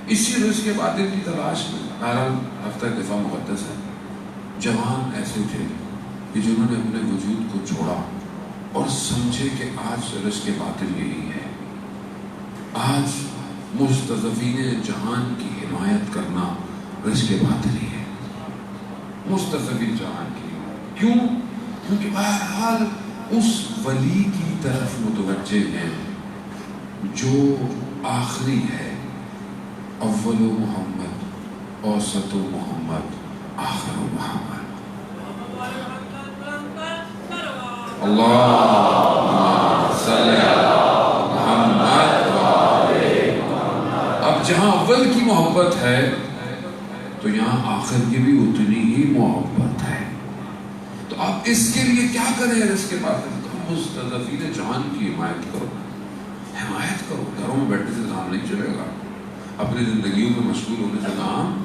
اسی رزق باطن کی تلاش میں بہرحال ہفتہ دفاع مقدس ہے، جوان ایسے تھے کہ جنہوں نے اپنے وجود کو چھوڑا اور سمجھے کہ آج رزق باطن یہی ہے۔ آج مستضعفین جہان کی حمایت کرنا رزق باطن ہی ہے، مستضعفین جہان کی۔ کیوں؟ کیونکہ بہرحال اس ولی کی طرف متوجہ ہیں جو آخری ہے، اول محمد، اوسط محمد، آخر محمد۔ اللہم صلی علی محمد وآلہ محمد۔ اب جہاں اول کی محبت ہے تو یہاں آخر کی بھی اتنی ہی محبت ہے۔ تو آپ اس کے لیے کیا کریں؟ رزق باطن کا مستضعفین جہان کی حمایت کرو، حمایت کرو۔ گھروں میں بیٹھنے سے کام نہیں چلے گا، اپنی زندگیوں میں مشغول ہونے سے کام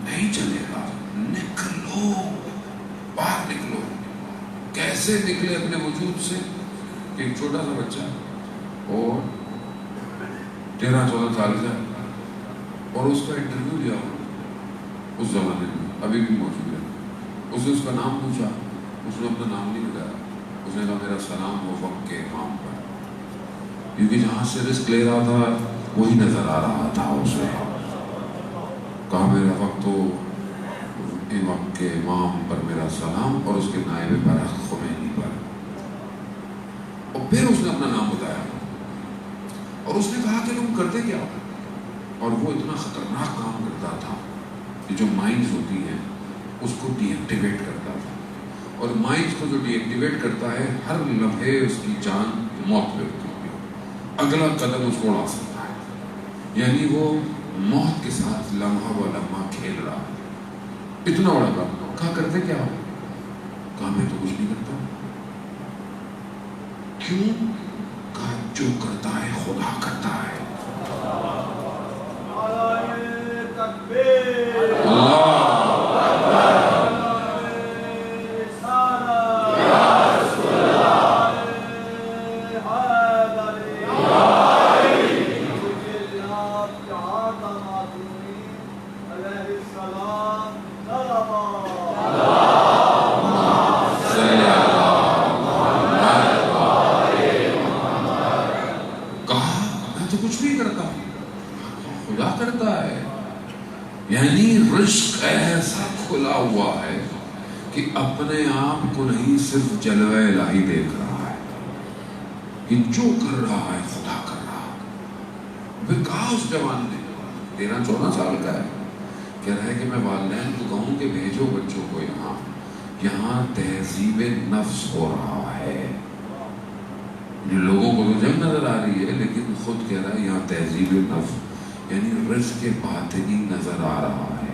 نہیں چلے گا۔ نکلو، باہر نکلو۔ کیسے نکلے اپنے وجود سے؟ کہ ایک چھوٹا سا بچہ اور 13-14 سال کا، اور اس کا انٹرویو لیا اس زمانے میں، ابھی بھی موجود ہے۔ اس نے اس کا نام پوچھا، اس نے اپنا نام نہیں بتایا، اس نے کہا میرا سلام ہو وقت کے امام پر، کیونکہ جہاں سے رزق لے رہا تھا وہی نظر آ رہا تھا۔ اس نے کہا میرا وقت ہو وقت کے امام پر میرا سلام، اور اس کے نائب برحق خمینی پر۔ اور پھر اس نے اپنا نام بتایا، اور اس نے کہا کہ تم کرتے کیا؟ اور وہ اتنا خطرناک کام کرتا تھا کہ جو مائنڈز ہوتی ہیں اس کو ڈی ایکٹیویٹ کرتا تھا، اور مائنڈز کو جو ڈی ایکٹیویٹ کرتا ہے ہر لمحے اس کی جان موت پہ ہوتی ہے، اگلا قدم اس کو اڑا سکتا ہے، یعنی وہ موت کے ساتھ لمحہ و لمحہ کھیل رہا ہے۔ اتنا بڑا کام۔ کہا کرتے کیا ہو؟ کہا میں تو کچھ نہیں کرتا۔ کیوں؟ کہا جو کرتا ہے خدا کرتا ہے۔ یعنی رزق ایسا کھلا ہوا ہے کہ اپنے آپ کو نہیں صرف جلوہ الہی دیکھ رہا ہے، کہ جو کر رہا ہے خدا کر رہا ہے۔ پھر کہا اس جوان نے، 13-14 سال کا ہے، کہہ رہا ہے کہ میں والدین کو کہوں کہ بھیجو بچوں کو یہاں تہذیب نفس ہو رہا ہے۔ لوگوں کو تو جنگ نظر آ رہی ہے، لیکن خود کہہ رہا ہے یہاں تہذیب نفس، یعنی رزق باطنی نظر آ رہا ہے۔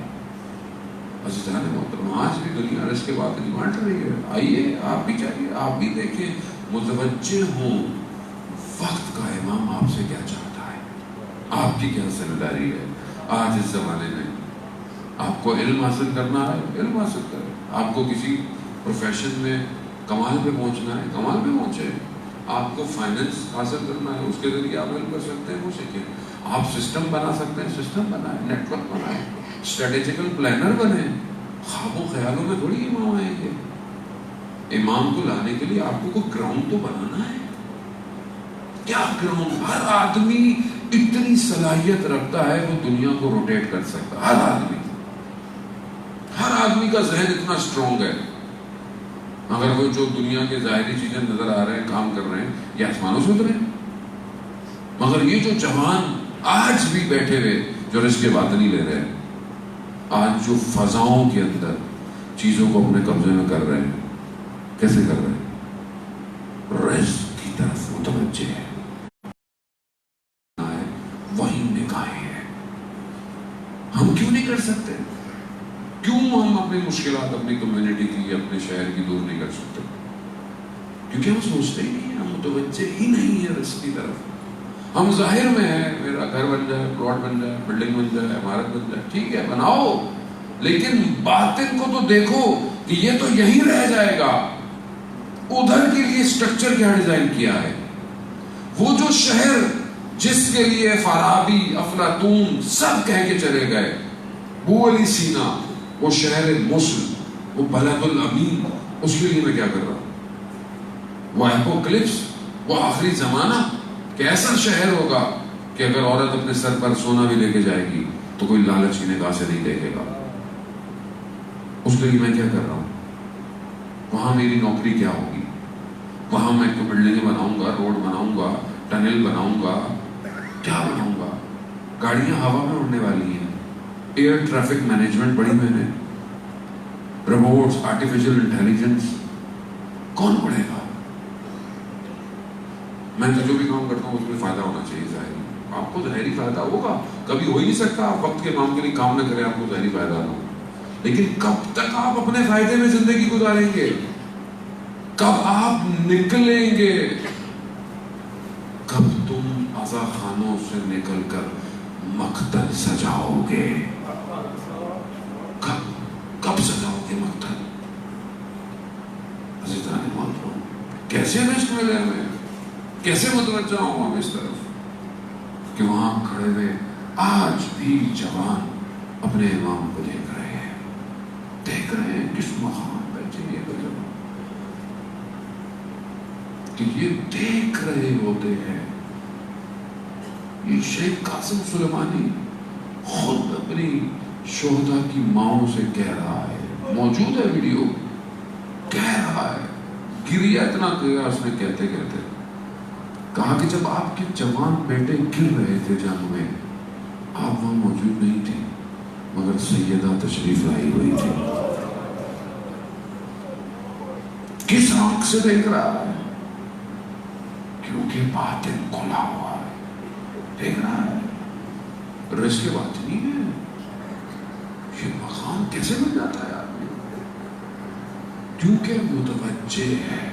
عزیزان محترم، آج بھی دنیا رزق باطنی بانٹ رہی ہے۔ آئیے آپ بھی چاہیے، آپ بھی دیکھیں، متوجہ ہوں وقت کا امام آپ سے کیا چاہتا ہے، آپ کی کیا ذمہ داری ہے۔ آج اس زمانے میں آپ کو علم حاصل کرنا ہے، علم حاصل کریں۔ آپ کو کسی پروفیشن میں کمال پہ پہنچنا ہے، کمال پہ پہنچے۔ آپ کو فائنینس حاصل کرنا ہے، اس کے ذریعے آپ علم کر سکتے ہیں، وہ سیکھیں۔ آپ سسٹم بنا سکتے ہیں، سسٹم بنائیں، نیٹ ورک بنائیں، اسٹریٹجیکل پلانر بنیں. خوابوں خیالوں میں تھوڑی امام آئیں گے. امام کو لانے کے لیے آپ کو کوئی گراؤنڈ تو بنانا ہے. کیا گراؤنڈ؟ ہر آدمی اتنی صلاحیت رکھتا ہے وہ دنیا کو روٹیٹ کر سکتا. ہر آدمی کا ذہن اتنا اسٹرانگ ہے. مگر وہ جو دنیا کے ظاہری چیزیں نظر آ رہے ہیں، کام کر رہے ہیں، یہ آسمانوں سے اترے ہیں. مگر یہ جو جوان آج بھی بیٹھے ہوئے جو رزق باطنی لے رہے ہیں، آج جو فضاؤں کے اندر چیزوں کو اپنے قبضے میں کر رہے ہیں، کیسے کر رہے ہیں؟ رزق کی طرف متوجہ ہے، وہی نگاہیں ہیں. ہم کیوں نہیں کر سکتے؟ کیوں ہم اپنی مشکلات اپنی کمیونٹی کی، اپنے شہر کی دور نہیں کر سکتے؟ کیونکہ ہم سوچتے ہی نہیں ہیں، ہم متوجہ ہی نہیں ہیں رزق کی طرف. ہم ظاہر میں ہیں، میرا گھر بن جائے، پلاٹ بن جائے، بلڈنگ بن جائے، عمارت بن جائے، ٹھیک ہے بناؤ، لیکن باطن کو تو دیکھو کہ یہ تو یہیں رہ جائے گا. ادھر کے لیے اسٹرکچر کیا ڈیزائن کیا ہے؟ وہ جو شہر جس کے لیے فارابی، افلاطون سب کہہ کے چلے گئے، ابو علی سینا، وہ شہر موصل، وہ بلد الامین، اس کے لیے میں کیا کر رہا ہوں؟ وہ اپوکلپس، وہ آخری زمانہ، کہ ایسا شہر ہوگا کہ اگر عورت اپنے سر پر سونا بھی لے کے جائے گی تو کوئی لالچ کی نگاہ سے نہیں دیکھے گا. اس کے لیے میں کیا کر رہا ہوں؟ وہاں میری نوکری کیا ہوگی؟ وہاں میں تو بلڈنگیں بناؤں گا، روڈ بناؤں گا، ٹنل بناؤں گا، کیا بناؤں گا؟ گاڑیاں ہوا میں اڑنے والی ہیں، ایئر ٹریفک مینجمنٹ بڑی میں نے، روبوٹس، آرٹیفیشل انٹیلیجنس، کون پڑھے گا؟ میں تو جو بھی کام کرتا ہوں اس میں فائدہ ہونا چاہیے. ظاہری آپ کو ظاہری فائدہ ہوگا، کبھی ہو ہی نہیں سکتا آپ وقت کے کام کے لیے کام نہ کریں آپ کو ظاہری فائدہ نہ ہو. لیکن کب تک آپ اپنے فائدے میں زندگی گزاریں گے؟ کب آپ نکلیں گے؟ کب تم عزا خانوں سے نکل کر مقتل سجاؤ گے؟ کب سجاؤ گے مقتل؟ عزیزان محترم، کیسے رزق ملے ہمیں؟ کیسے متوجہ ہوں ہم اس طرف کہ وہاں کھڑے ہوئے آج بھی جوان اپنے امام کو دیکھ رہے ہیں، کس مقام پہ چاہیے تو جوان کہ یہ دیکھ رہے ہوتے ہیں. یہ شیخ قاسم سلیمانی خود اپنی شہداء کی ماؤں سے کہہ رہا ہے، موجود ہے ویڈیو، کہہ رہا ہے، گریا اتنا کیا اس نے کہتے کہتے کہا کہ جب آپ کے جوان بیٹے گر رہے تھے جنگ میں، آپ وہاں موجود نہیں تھے، مگر سیدہ تشریف لائی ہوئی تھی. کس آنکھ سے دیکھ رہا ہے؟ کیونکہ باطن کھلا ہوا ہے، دیکھ رہا ہے. رزق باطنی ہے. یہ مقام کیسے مل جاتا ہے آدمی؟ کیونکہ متوجہ ہے.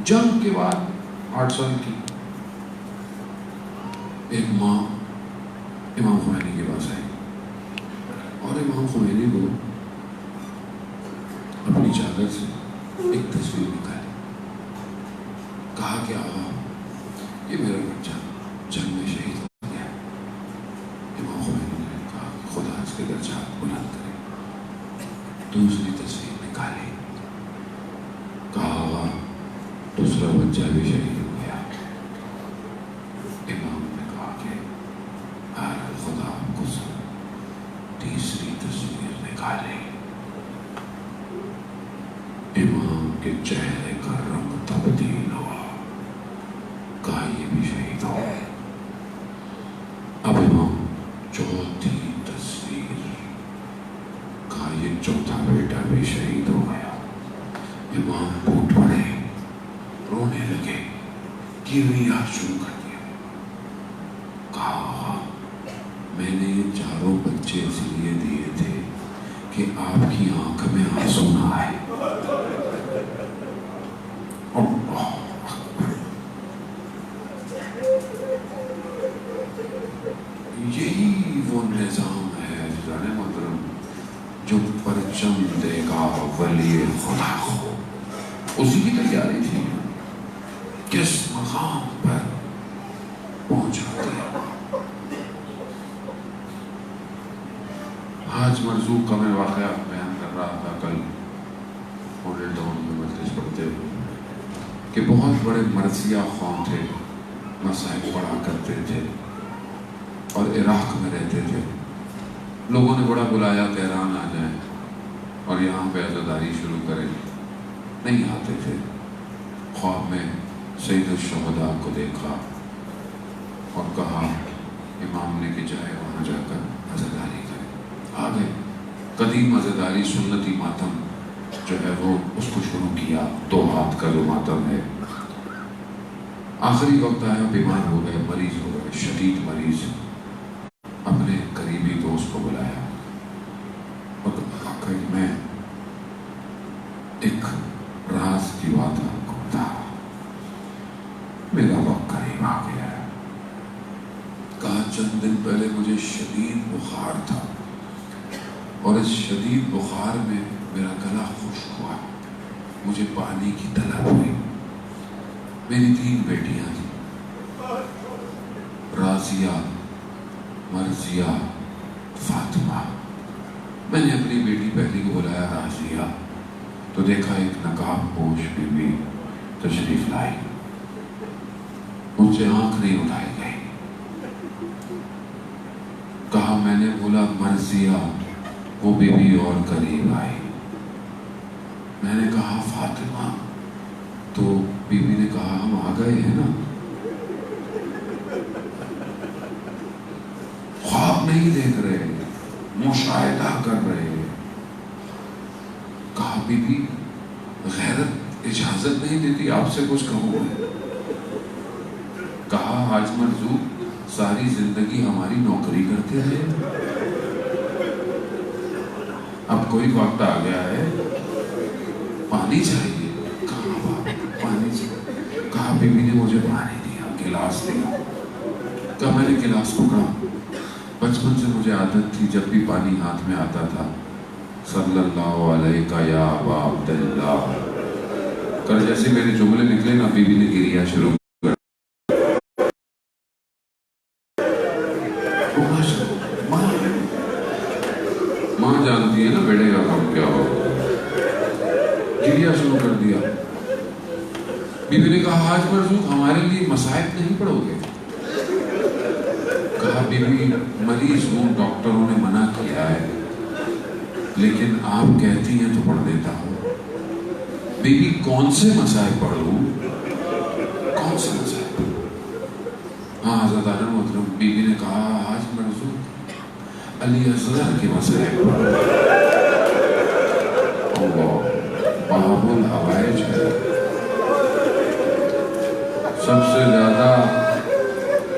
جنگ کے بعد 8 سال کی ایک ماں امام خمینی کے پاس آئی اور امام خمینی کو اپنی چادر سے ایک تصویر نکالی. کہا کہ آقا یہ میرا بچہ جنگ میں شہید ہو گیا. امام خمینی نے کہا خدا اس کے درجات بلند کرے. دوسری تصویر نکالی. کہا آقا دوسرا بچہ بھی شہید ہو گیا. امام نے کہا کہ خدا آپ کو سن. تیسری تصویر نکالی. امام کے چہرے کا رنگ تبدیل ہوا. کہا یہ بھی شہید ہو گئے. اب امام چوتھی تصویر. کہا یہ چوتھا بیٹا بھی شہید ہو گیا. امام ٹوٹ پڑے، رونے لگے، گریہ شروع کر دیا. کہا میں نے یہ چاروں بچے اس لیے دیے تھے کہ آپ کی آنکھ میں آنسو نہ آئے. یہی وہ نظام ہے جانے محترم جو پرچم دے گا ولی خدا کو. اسی کی تیاری تھی. کس مقام پر پہنچا حاج مرزوق کا میں واقعہ بیان کر رہا تھا کل ماڈل ٹاؤن میں مجلس پڑھتے ہوئے کہ بہت بڑے مرثیہ خواہ تھے، مصائب پڑھا کرتے تھے اور عراق میں رہتے تھے. لوگوں نے بڑا بلایا تہران آ جائیں اور یہاں پہ عزاداری شروع کریں، نہیں آتے تھے. خواب میں سید الشہداء کو دیکھا اور کہا امام نے کہ جائے وہاں جا کر عزاداری کرے. آ گئے. قدیم عزاداری سنتی ماتم جو ہے وہ اس کو شروع کیا، 2 ہاتھ کا جو ماتم ہے. آخری وقت آیا، بیمار ہو گئے، مریض ہو گئے، شدید مریض. اپنے قریبی دوست کو بلایا اور کہا کہ میں ایک راز کی بات آپ کو بتا رہا ہوں، میرا وقت قریب آ گیا ہے. کہا چند دن پہلے مجھے شدید بخار تھا اور اس شدید بخار میں میرا گلا خشک ہوا، مجھے پانی کی طلب ہوئی. میری 3 بیٹیاں تھیں، رازیہ، مرضیہ، فاطمہ. میں نے اپنی بیٹی پہلی کو بلایا رازیہ، تو دیکھا ایک نقاب پوش بی بی تشریف لائی. مجھ سے آنکھ نہیں اٹھائی گئی. کہا میں نے بولا مرضیہ، وہ بی بی اور قریب آئی. میں نے کہا فاطمہ، تو بی بی نے کہا ہم آ گئے ہیں نا. خواب نہیں دیکھ رہے، مشاہدہ کر رہے. کہا بی بی غیرت اجازت نہیں دیتی آپ سے کچھ کہوں. کہا حاج مرزوق ساری زندگی ہماری نوکری کرتے ہیں، اب کوئی وقت آ گیا ہے پانی چاہیے. کہا باپ پانی چاہیے. کہا بی بی نے مجھے پانی دیا، گلاس دیا. کہا میں نے گلاس پکڑا. بچپن سے مجھے عادت تھی جب بھی پانی ہاتھ میں آتا تھا صلی اللہ علیہ یا ابا عبداللہ کر جیسے میرے جملے نکلے نا، بی بی نے گریا شروع کر. ماں جانتی ہے نا بیٹے کا کام کیا ہو. گریا شروع کر دیا. بی بی نے کہا حاج مرزوق ہمارے لیے مصائب نہیں پڑھو گے. کہا بی بی مریض ہوں، ڈاکٹروں نے منع کیا ہے، لیکن آپ کہتی ہیں تو پڑھ دیتا ہوں. بی بی کون سے مصائب پڑھوں؟ کون سے مصائب؟ ہاں عزادارِ محترم، بی بی نے کہا حاج مرزوق علی اصغر کے مصائب پڑھو. اللہ باب الحوائج ہے. سب سے زیادہ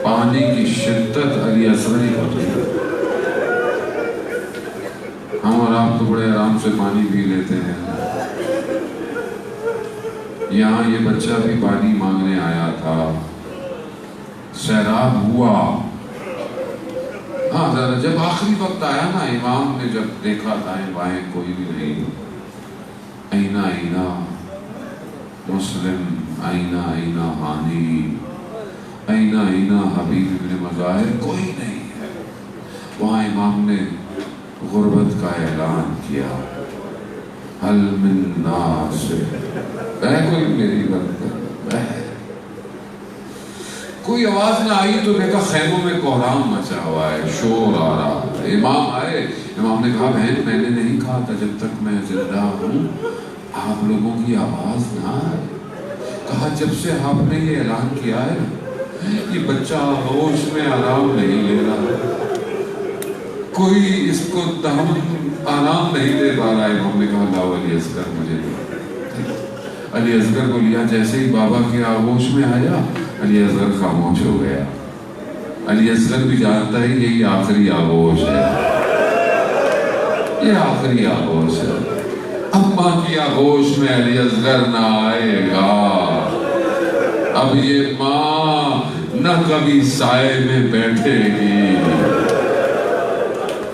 پانی کی شدت علی اصغری ہوتی ہے. ہم اور آپ تو بڑے آرام سے پانی پی لیتے ہیں. یہاں یہ بچہ بھی پانی مانگنے آیا تھا، سیراب ہوا. ہاں ذرا جب آخری وقت آیا نا، امام نے جب دیکھا دائیں بائیں کوئی بھی نہیں. اینا اینا مسلم، اینا اینا ہانی، اینا اینا حبیب ابن مظاہر، کوئی نہیں ہے. وہاں امام نے غربت کا اعلان کیا، حل من ناصر، اے کوئی میری مدد. کوئی آواز نہ آئی تو دیکھا خیموں میں کوہرام مچا ہوا ہے، شور آ رہا ہے. امام آئے. امام نے کہا بہن میں نے نہیں کہا تھا جب تک میں زندہ ہوں آپ لوگوں کی آواز نہ آئے. کہا جب سے آپ نے یہ اعلان کیا ہے یہ بچہ ہوش میں آرام نہیں لے رہا، کوئی اس کو آرام نہیں دے پا رہا ہے. امام نے کہا لاؤ علی اصغر مجھے دو. علی اصغر کو لیا. جیسے ہی بابا کے آغوش میں آیا علی اصغر خاموش ہو گیا. علی اصغر بھی جانتا ہے یہی آخری آغوش ہے، یہ آخری آغوش ہے. اماں کی آغوش میں علی اصغر نہ آئے گا. اب یہ ماں نہ کبھی سائے میں بیٹھے گی.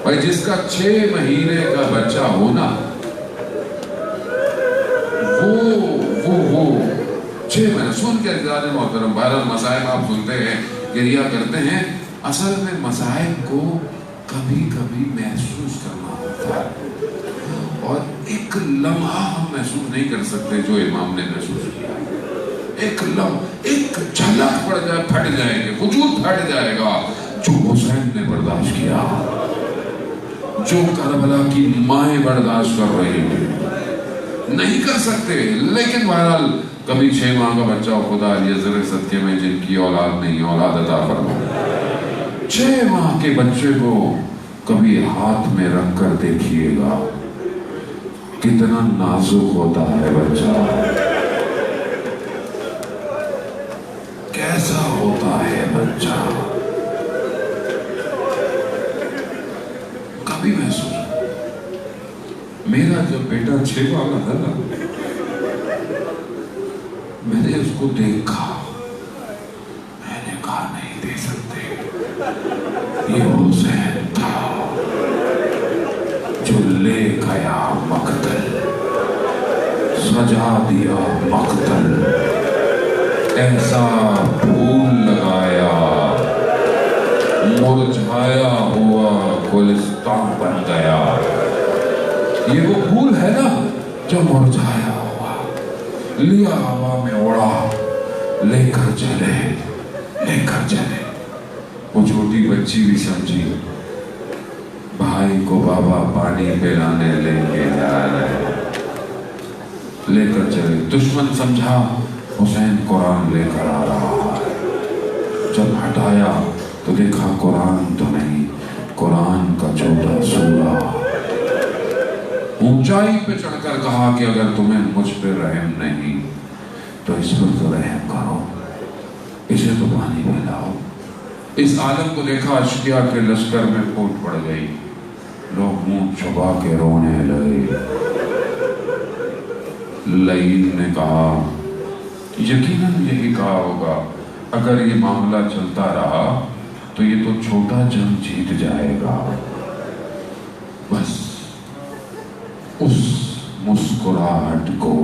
بھائی جس کا 6 مہینے کا بچہ ہونا وہ 6 مہینے سن کے عزیزان محترم، بہرحال مسائب آپ سنتے ہیں، گریہ کرتے ہیں. اصل میں مسائب کو کبھی کبھی محسوس کرنا ہوتا تھا، اور ایک لمحہ ہم محسوس نہیں کر سکتے جو امام نے محسوس کیا. ایک لمحہ، ایک جھلک پڑ جائے، پھٹ جائے گی، وجود پھٹ جائے گا. جو حسین نے برداشت کیا، جو کربلا کی مائیں برداشت کر رہی ہیں، نہیں کر سکتے. لیکن بہرحال کبھی 6 ماہ کا بچہ ہو، خدا علی ذر صدقے میں جن کی اولاد نہیں، اولاد عطا فرما. 6 ماہ کے بچے کو کبھی ہاتھ میں رکھ کر دیکھیے گا، کتنا نازک ہوتا ہے بچہ، کیسا ہوتا ہے بچہ. کبھی محسوس میرا جب بیٹا 6 والا تھا نا، میں نے اس کو دیکھا، میں نے کہا نہیں دے سکتے. یہ حسین تھا جو لے گیا مقتل، سجا دیا مقتل، ایسا پھول لگایا، مرجھایا ہوا گلستان بن گیا. یہ وہ پھول ہے نا جو مرجھایا ہوا، لیا ہوا میں اڑا، لے کر چلے، لے کر چلے. وہ چھوٹی بچی بھی سمجھی بھائی کو بابا پانی پلانے لے کے جا رہے، لے کر چلے. دشمن سمجھا حسین قرآن لے کر آ رہا ہے. جب ہٹایا تو دیکھا قرآن تو نہیں، قرآن کا چھوٹا سورہ. اونچائی پہ چڑھ کر کہا کہ اگر تمہیں مجھ پہ رحم نہیں تو اس پر تو رحم کرو، اسے تو پانی پلاؤ. اس عالم کو دیکھا، اشقیاء کے لشکر میں پھوٹ پڑ گئی، لوگ منہ چھپا کے رونے لگے. لعین نے کہا یقیناً یہی کہا ہوگا، اگر یہ معاملہ چلتا رہا تو یہ تو چھوٹا جنگ جیت جائے گا. بس اس مسکراہٹ کو،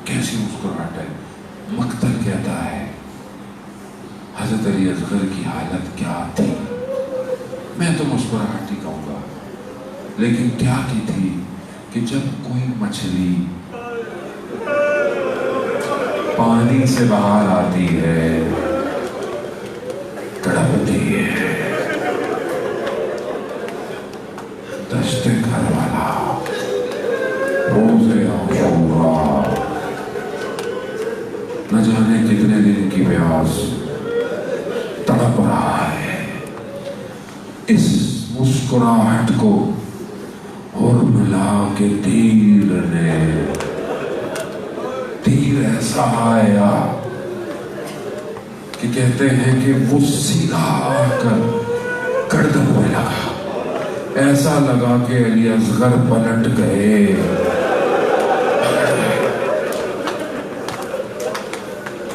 کیسی مسکراہٹ ہے، مقتل کہتا ہے حضرت علی اصغر کی حالت کیا تھی. میں تو مسکراہٹ ہی کہوں گا، لیکن کیا کی تھی کہ جب کوئی مچھلی پانی سے باہر آتی ہے، تڑپتی ہے، دشت کربلا، روز عاشورا، نہ جانے کتنے دن کی پیاس، تڑپ رہا ہے. اس مسکراہٹ کو اور ملا کے تیر ایسا آیا کہ کہتے ہیں کہ وہ سیدھا آ کر گردن میں لگا. ایسا لگا کہ علی اصغر پلٹ گئے.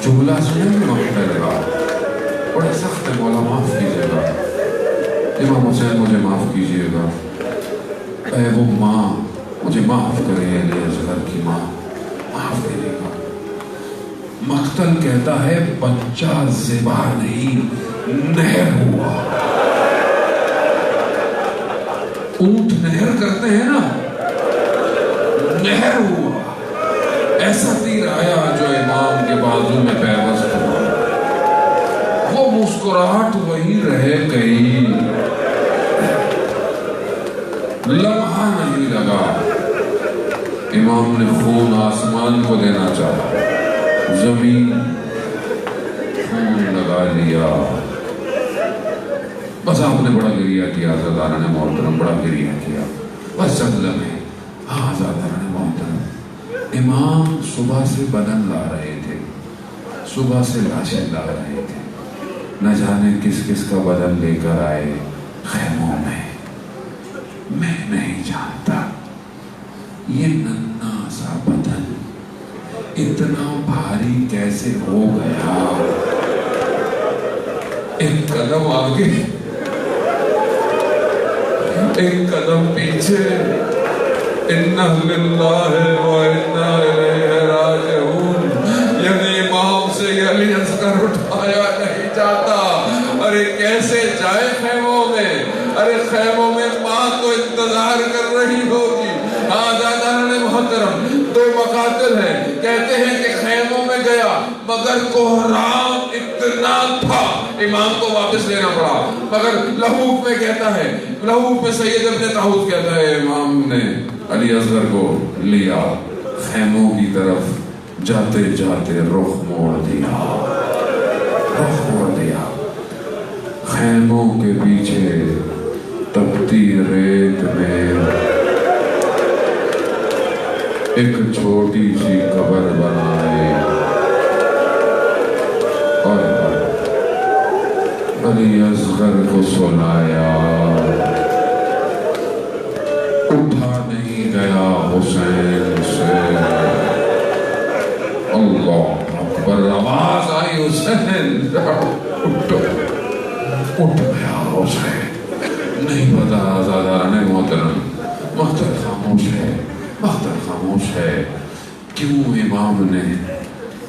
جملہ سنیں گے مقتل کا، بڑے سخت ہے، مولا معاف کیجیے گا، امام حسین مجھے معاف کیجیے گا، اے وہ ماں مجھے معاف کرے، علی اصغر کی ماں معاف کریے گا. مقتل کہتا ہے بچہ ذبح نہیں، نہر ہوا. اونٹ نہر کرتے ہیں نا، نہر ہوا. ایسا تیر آیا جو امام کے بازو میں پیوست ہوا. وہ مسکراہٹ وہی رہ گئی، لمحہ نہیں لگا. امام نے خون آسمان کو دینا چاہا، زمین خون لگا لیا. بس آپ نے بڑا گریہ کیا، عزاداران محترم، بڑا گریہ کیا. بس چند لمحے. ہاں عزاداران محترم، امام صبح سے بدن لا رہے تھے، صبح سے لاشیں لا رہے تھے. نہ جانے کس کس کا بدن لے کر آئے خیموں میں، میں نہیں جانتا. یہ ننھا سا بدن اتنا بھاری کیسے ہو گیا. ایک قدم آگے، ایک قدم پیچھے. اِنَّا لِلَّهِ وَإِنَّا إِلَيْهِ رَاجِعُونَ. یعنی امام سے علی اصغر اٹھایا نہیں جاتا. ارے کیسے جائے خیموں میں؟ ارے خیموں میں ماں تو مگر کوہرام اتنا تھا امام کو واپس لینا پڑا. مگر لہوف میں کہتا ہے، لہوف میں سید ابن طاووس کہتا ہے امام نے علی اصغر کو لیا، خیموں کی طرف جاتے جاتے رخ موڑ دیا، رخ موڑ دیا. خیموں کے پیچھے تپتی ریت میں ایک چھوٹی سی قبر بنائے اور علی اصغر کو سلایا. اٹھا نہیں گیا حسین سے. اللہ اکبر، آواز آئی حسین، اٹھ گیا حسین. نہیں پتا آزادارہ نے محترم، مختر خاموش ہے، مختر خاموش ہے. کیوں امام نے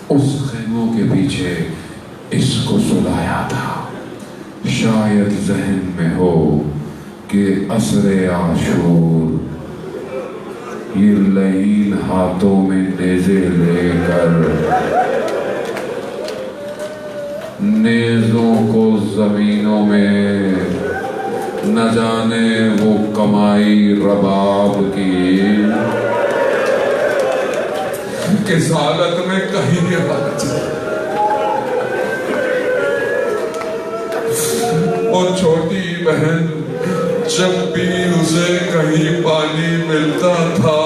اس خیموں کے پیچھے اس کو سلایا تھا؟ شاید ذہن میں ہو کہ عصر عاشور یہ لعین ہاتھوں میں نیزے لے کر نیزوں کو زمینوں میں نہ جانے وہ کمائی رباب کی کس حالت میں کہیں آ جائے. اور چھوٹی بہن جب بھی اسے کہیں پانی ملتا تھا